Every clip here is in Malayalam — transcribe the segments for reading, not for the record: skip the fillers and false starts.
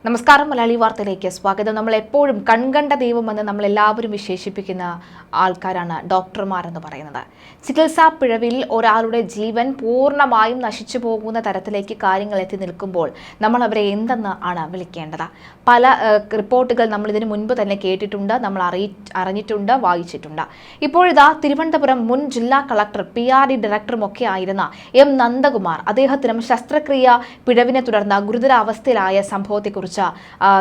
നമസ്കാരം. മലയാളി വാർത്തയിലേക്ക് സ്വാഗതം. നമ്മൾ എപ്പോഴും കൺകണ്ട ദൈവമെന്ന് നമ്മൾ എല്ലാവരും വിശേഷിപ്പിക്കുന്ന ആൾക്കാരാണ് ഡോക്ടർമാരെന്ന് പറയുന്നത്. ചികിത്സാ പിഴവിൽ ഒരാളുടെ ജീവൻ പൂർണ്ണമായും നശിച്ചു പോകുന്ന തരത്തിലേക്ക് കാര്യങ്ങൾ എത്തി നിൽക്കുമ്പോൾ നമ്മൾ അവരെ എന്തെന്ന് ആണ് വിളിക്കേണ്ടത്? പല റിപ്പോർട്ടുകൾ നമ്മൾ ഇതിനു മുൻപ് തന്നെ കേട്ടിട്ടുണ്ട്, നമ്മൾ അറിഞ്ഞിട്ടുണ്ട്, വായിച്ചിട്ടുണ്ട്. ഇപ്പോഴിതാ തിരുവനന്തപുരം മുൻ ജില്ലാ കളക്ടർ PRD ഡയറക്ടറുമൊക്കെ ആയിരുന്ന M നന്ദകുമാർ, അദ്ദേഹത്തിനും ശസ്ത്രക്രിയ പിഴവിനെ തുടർന്ന് ഗുരുതരാവസ്ഥയിലായ സംഭവത്തെക്കുറിച്ച്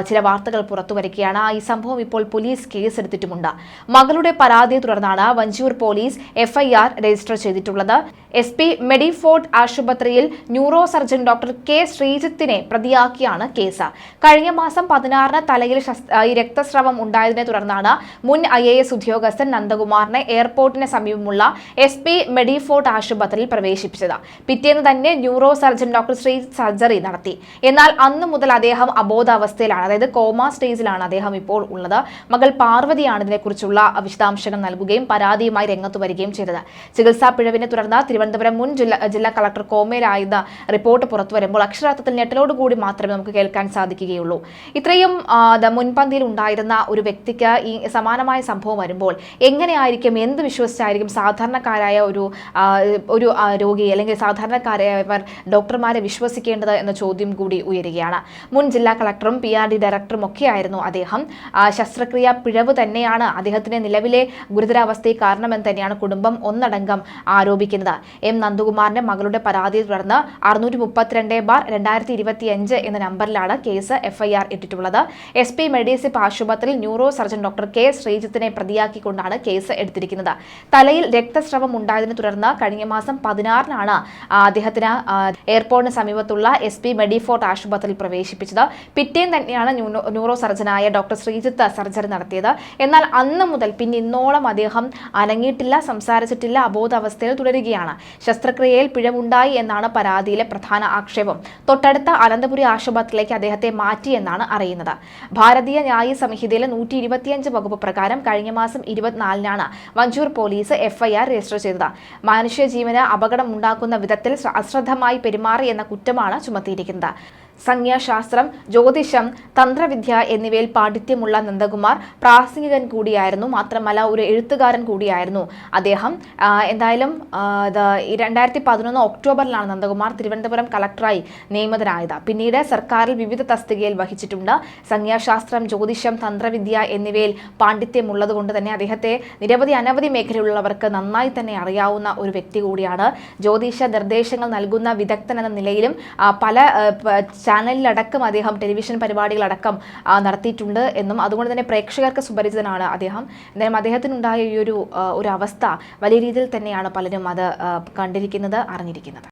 ചില വാർത്തകൾ പുറത്തു വരികയാണ്. ഈ സംഭവം ഇപ്പോൾ പോലീസ് കേസെടുത്തിട്ടുമുണ്ട്. മകളുടെ പരാതിയെ തുടർന്നാണ് വഞ്ചിയൂർ പോലീസ് FIR രജിസ്റ്റർ ചെയ്തിട്ടുള്ളത്. SP മെഡിഫോർട്ട് ആശുപത്രിയിൽ ന്യൂറോ സർജൻ ഡോക്ടർ K ശ്രീജിത്തിനെ പ്രതിയാക്കിയാണ് കേസ്. കഴിഞ്ഞ മാസം 16-ന് തലയിൽ രക്തസ്രവം ഉണ്ടായതിനെ തുടർന്നാണ് മുൻ IAS ഉദ്യോഗസ്ഥൻ നന്ദകുമാറിനെ എയർപോർട്ടിന് സമീപമുള്ള SP മെഡിഫോർട്ട് ആശുപത്രിയിൽ പ്രവേശിപ്പിച്ചത്. പിറ്റേന്ന് തന്നെ neuro surgeon doctor Sreejith surgery നടത്തി. എന്നാൽ അന്നു മുതൽ അദ്ദേഹം അബോധാവസ്ഥയിലാണ്, അതായത് കോമ സ്റ്റേജിലാണ് അദ്ദേഹം ഇപ്പോൾ ഉള്ളത്. മകൾ പാർവതിയാണ് ഇതിനെക്കുറിച്ചുള്ള വിശദാംശങ്ങൾ നൽകുകയും പരാതിയുമായി രംഗത്ത് വരികയും ചെയ്തത്. ചികിത്സാ പിഴവിനെ തുടർന്ന് തിരുവനന്തപുരം മുൻ ജില്ലാ കളക്ടർ കോമയിലായിരുന്ന റിപ്പോർട്ട് പുറത്തു വരുമ്പോൾ അക്ഷരാർത്ഥത്തിൽ ഞെട്ടലോടുകൂടി മാത്രമേ നമുക്ക് കേൾക്കാൻ സാധിക്കുകയുള്ളൂ. ഇത്രയും മുൻപന്തിയിൽ ഉണ്ടായിരുന്ന ഒരു വ്യക്തിക്ക് ഈ സമാനമായ സംഭവം വരുമ്പോൾ എങ്ങനെയായിരിക്കും, എന്ത് വിശ്വസിച്ചായിരിക്കും സാധാരണക്കാരായ ഒരു രോഗി അല്ലെങ്കിൽ സാധാരണക്കാരായവർ ഡോക്ടർമാരെ വിശ്വസിക്കേണ്ടത് എന്ന ചോദ്യം കൂടി ഉയരുകയാണ്. മുൻ ജില്ലാ കളക്ടറും PRD ഡയറക്ടറും ഒക്കെ ആയിരുന്നു അദ്ദേഹം. ശസ്ത്രക്രിയ പിഴവ് തന്നെയാണ് അദ്ദേഹത്തിന്റെ നിലവിലെ ഗുരുതരാവസ്ഥയെ കാരണമെന്ന് തന്നെയാണ് കുടുംബം ഒന്നടങ്കം ആരോപിക്കുന്നത്. M നന്ദകുമാറിന്റെ മകളുടെ പരാതിയെ തുടർന്ന് 632/2025 എന്ന നമ്പറിലാണ് കേസ് FIR ഇട്ടിട്ടുള്ളത്. SP മെഡിസിപ്പ് ആശുപത്രിയിൽ ന്യൂറോ സർജൻ ഡോക്ടർ K ശ്രീജിത്തിനെ പ്രതിയാക്കിക്കൊണ്ടാണ് കേസ് എടുത്തിരിക്കുന്നത്. തലയിൽ രക്തസ്രവം ഉണ്ടായതിനെ തുടർന്ന് കഴിഞ്ഞ മാസം 16-നാണ് അദ്ദേഹത്തിന് എയർപോർട്ടിന് സമീപത്തുള്ള SP മെഡിഫോർട്ട് ആശുപത്രിയിൽ പ്രവേശിപ്പിച്ചത്. പിറ്റേന്ന് തന്നെയാണ് ന്യൂറോ സർജനായ ഡോക്ടർ ശ്രീജിത്ത് സർജറി നടത്തിയത്. എന്നാൽ അന്ന് മുതൽ പിന്നെ ഇന്നോളം അദ്ദേഹം അനങ്ങിയിട്ടില്ല, സംസാരിച്ചിട്ടില്ല, അബോധാവസ്ഥയിൽ തുടരുകയാണ്. ശസ്ത്രക്രിയയിൽ പിഴവുണ്ടായി എന്നാണ് പരാതിയിലെ പ്രധാന ആക്ഷേപം. തൊട്ടടുത്ത അനന്തപുരി ആശുപത്രിയിലേക്ക് അദ്ദേഹത്തെ മാറ്റിയെന്നാണ് അറിയുന്നത്. ഭാരതീയ ന്യായ സംഹിതയിലെ 125 വകുപ്പ് പ്രകാരം കഴിഞ്ഞ മാസം 24-നാണ് വഞ്ചിയൂർ പോലീസ് FIR രജിസ്റ്റർ ചെയ്തത്. മനുഷ്യജീവന് അപകടമുണ്ടാക്കുന്ന വിധത്തിൽ അശ്രദ്ധമായി പെരുമാറി എന്ന കുറ്റമാണ് ചുമത്തിയിരിക്കുന്നത്. സംഖ്യാശാസ്ത്രം, ജ്യോതിഷം, തന്ത്രവിദ്യ എന്നിവയിൽ പാണ്ഡിത്യമുള്ള നന്ദകുമാർ പ്രാസംഗികൻ കൂടിയായിരുന്നു. മാത്രമല്ല ഒരു എഴുത്തുകാരൻ കൂടിയായിരുന്നു അദ്ദേഹം. എന്തായാലും 2011 ഒക്ടോബറിലാണ് നന്ദകുമാർ തിരുവനന്തപുരം കളക്ടറായി നിയമിതനായത്. പിന്നീട് സർക്കാരിൽ വിവിധ തസ്തികയിൽ വഹിച്ചിട്ടുണ്ട്. സംഖ്യാശാസ്ത്രം, ജ്യോതിഷം, തന്ത്രവിദ്യ എന്നിവയിൽ പാണ്ഡിത്യമുള്ളത് കൊണ്ട് തന്നെ അദ്ദേഹത്തെ അനവധി മേഖലയിലുള്ളവർക്ക് നന്നായി തന്നെ അറിയാവുന്ന ഒരു വ്യക്തി കൂടിയാണ്. ജ്യോതിഷ നിർദ്ദേശങ്ങൾ നൽകുന്ന വിദഗ്ധൻ എന്ന നിലയിലും പല ചാനലിലടക്കം അദ്ദേഹം ടെലിവിഷൻ പരിപാടികളടക്കം നടത്തിയിട്ടുണ്ട് എന്നും അതുകൊണ്ട് തന്നെ പ്രേക്ഷകർക്ക് സുപരിചിതനാണ് അദ്ദേഹം. എന്തായാലും അദ്ദേഹത്തിനുണ്ടായ ഈ ഒരു അവസ്ഥ വലിയ രീതിയിൽ തന്നെയാണ് പലരും അത് കണ്ടിരിക്കുന്നത്, അറിഞ്ഞിരിക്കുന്നത്.